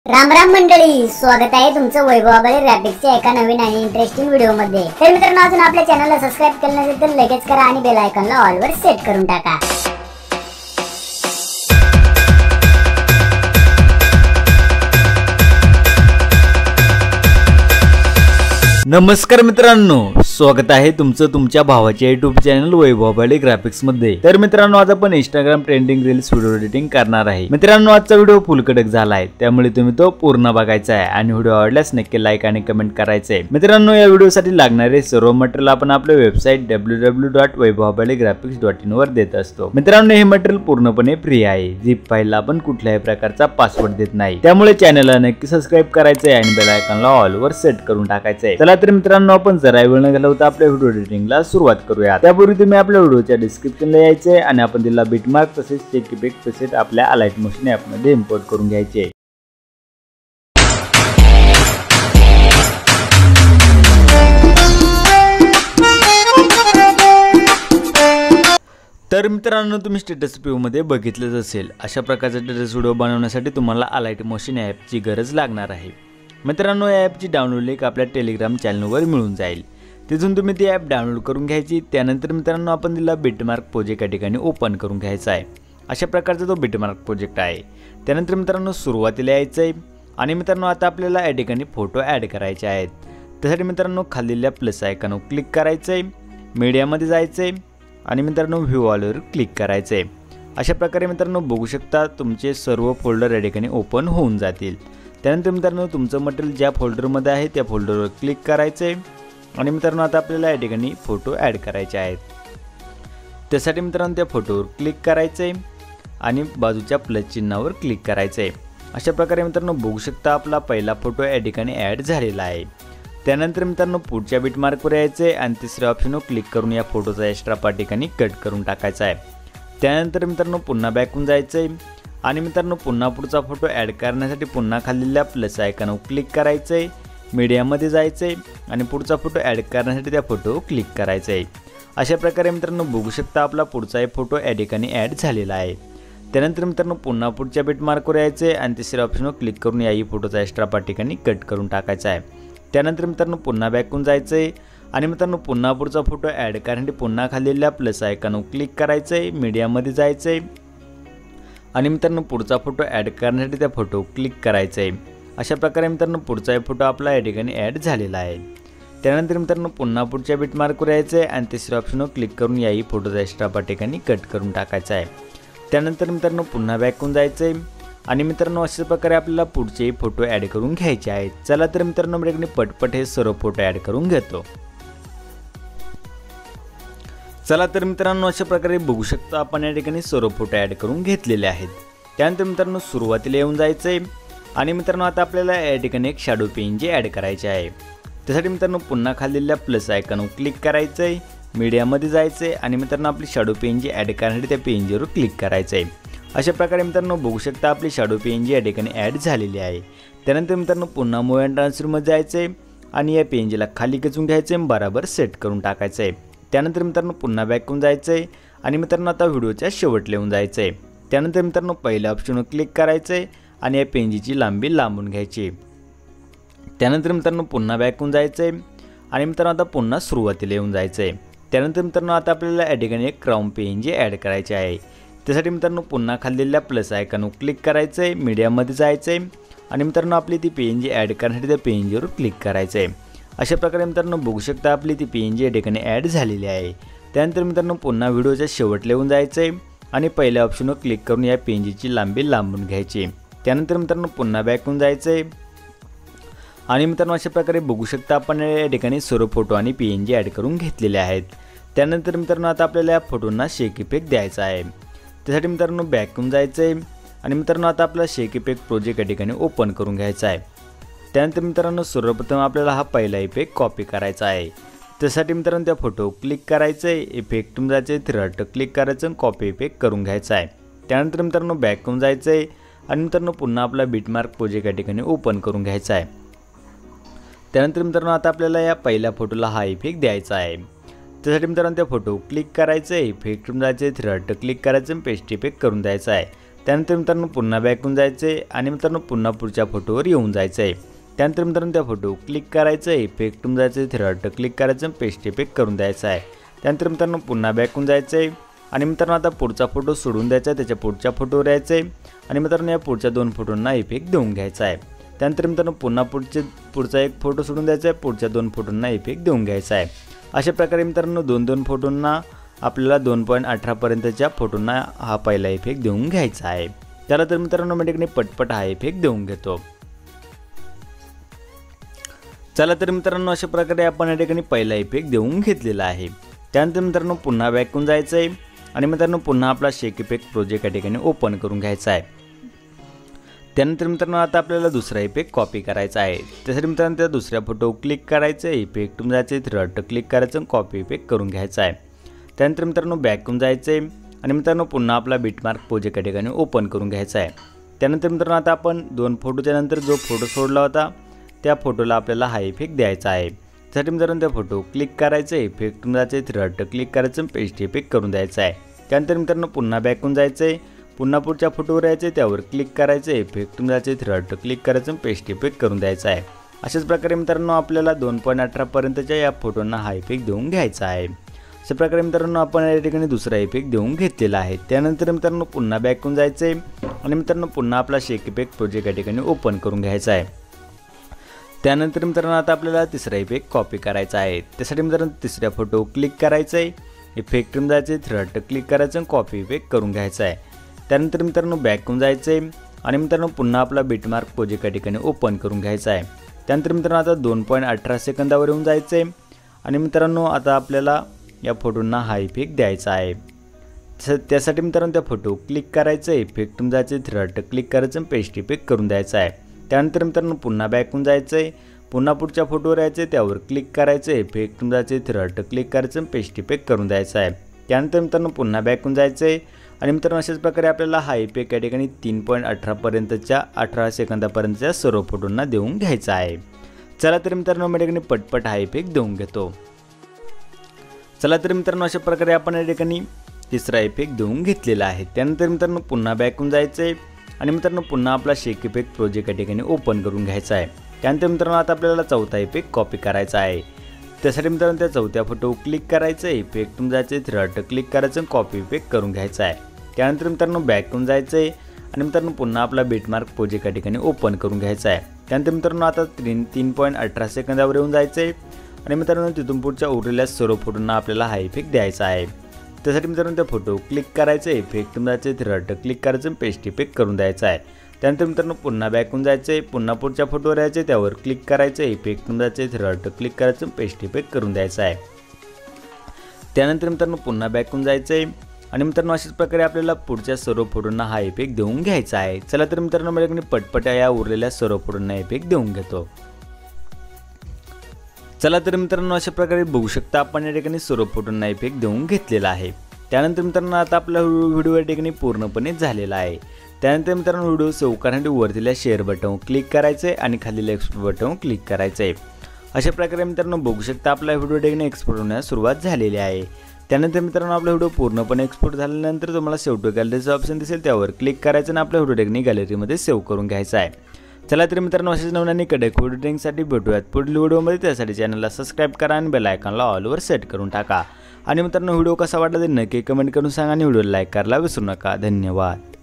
राम राम मंडळी, स्वागत आहे तुमचं वैभवाबाई ग्राफिक्सच्या एका नवीन आणि इंटरेस्टिंग व्हिडिओ मध्ये। तर मित्रांनो, अजून आपल्या चॅनलला सबस्क्राइब केलं नसेल तर लगेच करा आणि बेल आयकॉनला ऑल वर सेट करून टाका। नमस्कार मित्रांनो, स्वागत आहे तुमचं तुमच्या भावाच्या YouTube चॅनल वैभवाबाई ग्राफिक्स मध्ये। तर मित्रांनो, आज आपण Instagram trending reels video editing करणार आहे। मित्रांनो, आजचा व्हिडिओ फुल कडक झाला आहे, त्यामुळे तुम्ही तो पूर्ण बघायचा आहे आणि व्हिडिओ आवडल्यास नक्की लाईक आणि कमेंट करायचं आहे। मित्रांनो, या व्हिडिओसाठी लागणारे सर्व मटेरियल आपण आपल्या वेबसाईट www.vaibhavabaligraphics.in वर देत असतो। मित्रांनो, हे मटेरियल पूर्णपणे फ्री आहे। झिप फाईलला आपण कुठल्याही प्रकारचा पासवर्ड देत नाही, त्यामुळे चॅनलला नक्की सबस्क्राइब करायचं आहे आणि बेल आयकॉनला ऑल वर सेट करून टाकायचं आहे। चला तर मित्रांनो, आपण जरा वेळ न घालवता आपल्या व्हिडिओ एडिटिंगला सुरुवात करूया। त्यापूर्वी तुम्ही आपल्या व्हिडिओच्या डिस्क्रिप्शनला यायचे आणि आपण दिलेला बिटमार्क तसेच चेक इफेक्ट प्रीसेट आपल्या अलाइट मोशन ॲप मध्ये इम्पोर्ट करून घ्यायचे। तर मित्रांनो, तुम्ही स्टेटस व्ह्यू मध्ये बघितलंच असेल, अशा प्रकारचा स्टेटस व्हिडिओ बनवण्यासाठी तुम्हाला अलाइट मोशन ॲपची गरज लागणार आहे। मित्रांनो, या ॲपची डाउनलोड लिंक आपल्या टेलिग्राम चॅनलवर मिळून जाईल, तिथून तुम्ही ती ॲप डाउनलोड करून घ्यायची। त्यानंतर मित्रांनो, आपण दिलेला बिटमार्क प्रोजेक्ट या ठिकाणी ओपन करून घ्यायचा आहे। अशा प्रकारचा तो बिटमार्क प्रोजेक्ट आहे। त्यानंतर मित्रांनो, सुरुवातीला यायचं आहे आणि मित्रांनो, आता आपल्याला या ठिकाणी फोटो ॲड करायचे आहेत। त्यासाठी मित्रांनो, खालील्या प्लस आयकॉनवर क्लिक करायचं आहे, मीडियामध्ये जायचं आहे आणि मित्रांनो, व्ह्यू ऑलवर क्लिक करायचं आहे। अशा प्रकारे मित्रांनो, बघू शकता तुमचे सर्व फोल्डर या ठिकाणी ओपन होऊन जातील। त्यानंतर मित्रांनो, तुमचं मटेरियल ज्या फोल्डरमध्ये आहे त्या फोल्डरवर क्लिक करायचं आहे आणि मित्रांनो, आता आपल्याला या ठिकाणी फोटो ॲड करायचे आहेत। त्यासाठी मित्रांनो, त्या फोटोवर क्लिक करायचं आहे आणि बाजूच्या प्लस चिन्हावर क्लिक करायचं आहे। अशा प्रकारे मित्रांनो, बघू शकता आपला पहिला फोटो या ठिकाणी ॲड झालेला आहे। त्यानंतर मित्रांनो, पुढच्या बिटमार्कवर यायचं आहे आणि तिसऱ्या ऑप्शनवर क्लिक करून या फोटोचा एक्स्ट्रा पार्ट ठिकाणी कट करून टाकायचा आहे। त्यानंतर मित्रांनो, पुन्हा बॅकहून जायचं आहे आणि मित्रांनो, पुन्हा पुढचा फोटो ॲड करण्यासाठी पुन्हा खालील्या प्लस आयकॉनवर क्लिक करायचं आहे, मीडियामध्ये जायचं आहे आणि पुढचा फोटो ॲड करण्यासाठी त्या फोटोवर क्लिक करायचं आहे। अशा प्रकारे मित्रांनो, बघू शकता आपला पुढचा एक फोटो या ठिकाणी ॲड झालेला आहे। त्यानंतर मित्रांनो, पुन्हा पुढच्या बिटमार्कवर यायचं आहे आणि तिसऱ्या ऑप्शनवर क्लिक करून याही फोटोचा एक्स्ट्रा पार्ट ठिकाणी कट करून टाकायचा आहे। त्यानंतर मित्रांनो, पुन्हा बॅकहून जायचं आहे आणि मित्रांनो, पुन्हा पुढचा फोटो ॲड करण्यासाठी पुन्हा खालील्या प्लस आयकॉनवर क्लिक करायचं आहे, मीडियामध्ये जायचं आहे आणि मित्रांनो, पुढचा फोटो ॲड करण्यासाठी त्या फोटो क्लिक करायचं आहे। अशा प्रकारे मित्रांनो, पुढचा एक फोटो आपला या ठिकाणी ॲड झालेला आहे। त्यानंतर मित्रांनो, पुन्हा पुढच्या बिटमार्कवर यायचं आहे आणि तिसऱ्या ऑप्शनवर क्लिक करून याही फोटोचा एक्स्ट्रा पार्ट ठिकाणी कट करून टाकायचा आहे। त्यानंतर मित्रांनो, पुन्हा बॅकहून जायचं आहे आणि मित्रांनो, अशा प्रकारे आपल्याला पुढचेही फोटो ॲड करून घ्यायचे आहेत। चला तर मित्रांनो, मी पटपट हे सर्व फोटो ॲड करून घेतो। चला तर मित्रांनो, अशा प्रकारे बघू शकता आपण या ठिकाणी सर्व फोटो ॲड करून घेतलेले आहेत। त्यानंतर मित्रांनो, सुरुवातीला येऊन जायचं आहे आणि मित्रांनो, आता आपल्याला या ठिकाणी एक शॅडो पेनजी ॲड करायचे आहे। त्यासाठी मित्रांनो, पुन्हा खालील्या प्लस आयकॉनवर क्लिक करायचं आहे, मीडियामध्ये जायचं आहे आणि मित्रांनो, आपली शॅडो पेनजी ॲड करण्यासाठी त्या पेनजीवर क्लिक करायचं आहे। अशा प्रकारे मित्रांनो, बघू शकता आपली शॅडो पेनजी या ठिकाणी ॲड झालेली आहे। त्यानंतर मित्रांनो, पुन्हा मूव्ह अँड ट्रान्सफरमध्ये जायचं आहे आणि या पेनजीला खाली खेचून घ्यायचं आहे, बरोबर सेट करून टाकायचं आहे। त्यानंतर मित्रांनो, पुन्हा बॅकहून जायचं आहे आणि मित्रांनो, आता व्हिडिओच्या शेवट लिहून जायचं आहे। त्यानंतर मित्रांनो, पहिल्या ऑप्शनवर क्लिक करायचं आहे आणि या पेनजीची लांबी लांबून घ्यायची। त्यानंतर मित्रांनो, पुन्हा बॅकहून जायचं आहे आणि मित्रांनो, आता पुन्हा सुरुवातीला येऊन जायचं आहे। त्यानंतर मित्रांनो, आता आपल्याला या ठिकाणी एक क्राउन पेनजी ॲड करायची आहे। त्यासाठी मित्रांनो, पुन्हा खाल्लेल्या प्लस आयकॉनवर क्लिक करायचं आहे, मीडियामध्ये जायचं आहे आणि मित्रांनो, आपली ती पेनजी ॲड करण्यासाठी त्या पेनजीवर क्लिक करायचं आहे। अशा प्रकारे मित्रांनो, बघू शकता आपली ती पेनजी या ठिकाणी ॲड झालेली आहे। त्यानंतर मित्रांनो, पुन्हा व्हिडिओच्या शेवट लिहून जायचं आहे आणि पहिल्या ऑप्शनवर क्लिक करून या पेनजीची लांबी लांबून घ्यायची। त्यानंतर मित्रांनो, पुन्हा बॅकहून जायचं आहे आणि मित्रांनो, अशा प्रकारे बघू शकता आपण या ठिकाणी सर्व फोटो आणि पेनजी ॲड करून घेतलेले आहेत। त्यानंतर मित्रांनो, आता आपल्याला या फोटोंना शेक इफेक्ट द्यायचा आहे। त्यासाठी मित्रांनो, बॅकहून जायचं आहे आणि मित्रांनो, आता आपला शेक इफेक्ट प्रोजेक्ट या ठिकाणी ओपन करून घ्यायचा आहे। त्यानंतर मित्रांनो, सर्वप्रथम आपल्याला हा पहिला इफेक्ट कॉपी करायचा आहे। त्यासाठी मित्रांनो, त्या फोटो क्लिक करायचं आहे, इफेक्टून जायचं आहे, थ्री क्लिक करायचं आणि कॉपी इफेक्ट करून घ्यायचा आहे। त्यानंतर मित्रांनो, बॅकहून जायचं आहे आणि मित्रांनो, पुन्हा आपला बिटमार्क प्रोजेक्ट या ठिकाणी ओपन करून घ्यायचा आहे। त्यानंतर मित्रांनो, आता आपल्याला या पहिल्या फोटोला हा इफेक्ट द्यायचा आहे। त्यासाठी मित्रांनो, त्या फोटो क्लिक करायचं आहे, इफेक्टून जायचं आहे, थ्री क्लिक करायचं आणि पेस्ट इफेक्ट करून द्यायचा आहे। त्यानंतर मित्रांनो पुन्हा बॅक होऊन जायचं आहे आणि मित्रांनो पुन्हा पुढच्या फोटोवर येऊन जायचं आहे। त्यानंतर मित्रांनो त्या फोटो क्लिक करायचं आहे, इफेक्ट होऊन जायचं आहे, 3 डॉट क्लिक करायचं, पेस्ट इफेक्ट करून द्यायचा आहे। त्यानंतर मित्रांनो पुन्हा बॅक होऊन जायचं आहे आणि मित्रांनो आता पुढचा फोटो सोडून द्यायचा आहे, त्याच्या पुढच्या फोटोवर यायचं आहे आणि मित्रांनो या पुढच्या 2 फोटोंना इफेक्ट देऊन घ्यायचा आहे। त्यानंतर मित्रांनो पुन्हा पुढचा एक फोटो सोडून द्यायचा आहे, पुढच्या 2 फोटोंना इफेक्ट देऊन घ्यायचा आहे। अशा प्रकारे मित्रांनो 2-2 फोटोंना आपल्याला 2.18 पर्यंतच्या फोटोंना हा पहिला इफेक्ट देऊन घ्यायचा आहे। त्याला तर मित्रांनो मी ठिकाणी पटपट हा इफेक्ट देऊन घेतो। चला तर मित्रांनो अशा प्रकारे आपण या ठिकाणी पहिला इफेक्ट देऊन घेतलेला आहे। त्यानंतर मित्रांनो पुन्हा बॅक होऊन जायचं आहे आणि मित्रांनो पुन्हा आपला शेक इफेक्ट प्रोजेक्ट या ठिकाणी ओपन करून घ्यायचा आहे। त्यानंतर मित्रांनो आता आपल्याला दुसरा इफेक्ट कॉपी करायचा आहे। त्यासाठी मित्रांनो त्या दुसऱ्या फोटो क्लिक करायचं आहे, इफेक्ट होऊन जायचं आहे, 3 डॉट क्लिक करायचं, कॉपी इफेक्ट करून घ्यायचा आहे। त्यानंतर मित्रांनो बॅक होऊन जायचं आहे आणि मित्रांनो पुन्हा आपला बिटमार्क प्रोजेक्ट या ठिकाणी ओपन करून घ्यायचा आहे। त्यानंतर मित्रांनो आता आपण 2 फोटोच्या नंतर जो फोटो सोडला होता त्या फोटोला आपल्याला हा इफेक्ट द्यायचा आहे। त्यासाठी मित्रांनो त्या फोटो क्लिक करायचं, इफेक्ट होऊन जायचं, 3 डॉट क्लिक करायचं, पेस्ट इफेक्ट करून द्यायचा आहे। त्यानंतर मित्रांनो पुन्हा बॅक होऊन जायचं आहे, पुन्हा पुढच्या फोटोवर यायचं, त्यावर क्लिक करायचं, इफेक्ट होऊन जायचं, 3 डॉट क्लिक करायचं, पेस्ट इफेक्ट करून द्यायचा आहे। अशाच प्रकारे मित्रांनो आपल्याला 2.18 पर्यंतच्या या फोटोंना हा इफेक्ट देऊन घ्यायचा आहे। अशा प्रकारे मित्रांनो आपण या ठिकाणी दुसरा इफेक्ट देऊन घेतलेला आहे। त्यानंतर मित्रांनो पुन्हा बॅक होऊन जायचं आहे आणि मित्रांनो पुन्हा आपला शेक इफेक्ट प्रोजेक्ट या ठिकाणी ओपन करून घ्यायचा आहे। त्यानंतर मित्रांनो आता आपल्याला तिसरा इफेक्ट कॉपी करायचा आहे। त्यासाठी मित्रांनो तिसऱ्या फोटो क्लिक करायचं आहे, इफेक्ट होऊन जायचं, 3 डॉट क्लिक करायचं, कॉपी इफेक्ट करून घ्यायचा आहे। त्यानंतर मित्रांनो बॅक होऊन जायचं आहे आणि मित्रांनो पुन्हा आपला बिटमार्क प्रोजेक्ट या ठिकाणी ओपन करून घ्यायचा आहे। त्यानंतर मित्रांनो आता 2.18 सेकंदावर येऊन जायचं आहे आणि मित्रांनो आता आपल्याला या फोटोंना हा इफेक्ट द्यायचा आहे। त्यासाठी मित्रांनो त्या फोटो क्लिक करायचं, इफेक्ट होऊन जायचं, 3 डॉट क्लिक करायचं, पेस्ट इफेक्ट करून द्यायचा आहे। त्यानंतर मित्रांनो पुन्हा बॅक होऊन जायचं आहे, पुन्हा पुढच्या फोटोवर यायचं, त्यावर क्लिक करायचं, इफेक्ट होऊन जायचं, 3 डॉट क्लिक करायचं, पेस्ट इफेक्ट करून द्यायचा आहे। त्यानंतर मित्रांनो पुन्हा बॅक होऊन जायचं आहे आणि मित्रांनो अशाच प्रकारे आपल्याला हा इफेक्ट या ठिकाणी 3.18 पर्यंतच्या 18 सेकंदापर्यंतच्या सर्व फोटोंना देऊन घ्यायचा आहे। चला तर मित्रांनो मी या ठिकाणी पटपट हा इफेक्ट देऊन घेतो। चला तर मित्रांनो अशा प्रकारे आपण या ठिकाणी तिसरा इफेक्ट देऊन घेतलेला आहे। त्यानंतर मित्रांनो पुन्हा बॅक होऊन जायचं आहे आणि मित्रांनो पुन्हा आपला शेक इफेक्ट प्रोजेक्ट या ठिकाणी ओपन करून घ्यायचा आहे। त्यानंतर मित्रांनो आता आपल्याला चौथा इफेक्ट कॉपी करायचा आहे। त्यासाठी मित्रांनो त्या चौथ्या फोटो क्लिक करायचं, इफेक्ट होऊन जायचं, 3 डॉट क्लिक करायचं, कॉपी इफेक्ट करून घ्यायचा आहे। त्यानंतर मित्रांनो बॅक होऊन जायचं आहे आणि मित्रांनो पुन्हा आपला बिटमार्क प्रोजेक्ट या ठिकाणी ओपन करून घ्यायचा आहे। त्यानंतर मित्रांनो आता 3.18 सेकंदावर येऊन जायचं आहे आणि मित्रांनो तिथून पुढच्या उरलेल्या सर्व फोटोंना आपल्याला हा इफेक्ट द्यायचा आहे। त्यासाठी मित्रांनो त्या फोटो क्लिक करायचं, इफेक्ट होऊन जायचं, 3 डॉट क्लिक करायचं, पेस्ट इफेक्ट करून द्यायचा आहे। त्यानंतर मित्रांनो पुन्हा बॅक होऊन जायचं आहे, पुन्हा पुढच्या फोटोवर यायचं, त्यावर क्लिक करायचं, इफेक्ट होऊन जायचं, 3 डॉट क्लिक करायचं, पेस्ट इफेक्ट करून द्यायचा आहे। त्यानंतर मित्रांनो पुन्हा बॅक होऊन जायचं आहे आणि मित्रांनो अशाच प्रकारे आपल्याला पुढच्या सर्व फोटोंना हा इफेक्ट देऊन घ्यायचा आहे। चला तर मित्रांनो माझ्याकडे पटपट या उरलेल्या सर्व फोटोंना इफेक्ट देऊन घेतो। चला तर मित्रांनो अशा प्रकारे बघू शकता आपण या ठिकाणी सर्व फोटोंना इफेक्ट देऊन घेतलेला आहे। त्यानंतर मित्रांनो आता आपला व्हिडिओ या ठिकाणी पूर्णपणे झालेला आहे। त्यानंतर मित्रांनो व्हिडिओ सेव्ह करण्यासाठी वरतीला शेअर बटन क्लिक करायचं आहे आणि खाली एक्सपोर्ट बटन क्लिक करायचं आहे। अशा प्रकारे मित्रांनो बघू शकता आपला व्हिडिओ ठिकाणी एक्सपोर्ट होण्यास सुरुवात झालेली आहे। त्यानंतर मित्रांनो आपला व्हिडिओ पूर्णपणे एक्सपोर्ट झाल्यानंतर तुम्हाला सेव्ह टू गॅलरीचा ऑप्शन दिसेल, त्यावर क्लिक करायचं आणि आपला व्हिडिओ ठिकाणी गॅलरीमध्ये सेव्ह करून घ्यायचा आहे। चला तर मित्रांनो अशाच नवीन कडक व्हिडिओ एडिटिंगसाठी भेटूयात पुढील व्हिडिओमध्ये। त्यासाठी चॅनलला सबस्क्राईब करा आणि बेल आयकॉनला ऑलवर सेट करून टाका। आणि मित्रांनो व्हिडिओ कसा वाटला ते नक्की कमेंट करून सांगा आणि व्हिडिओला लाईक करायला विसरू नका। धन्यवाद।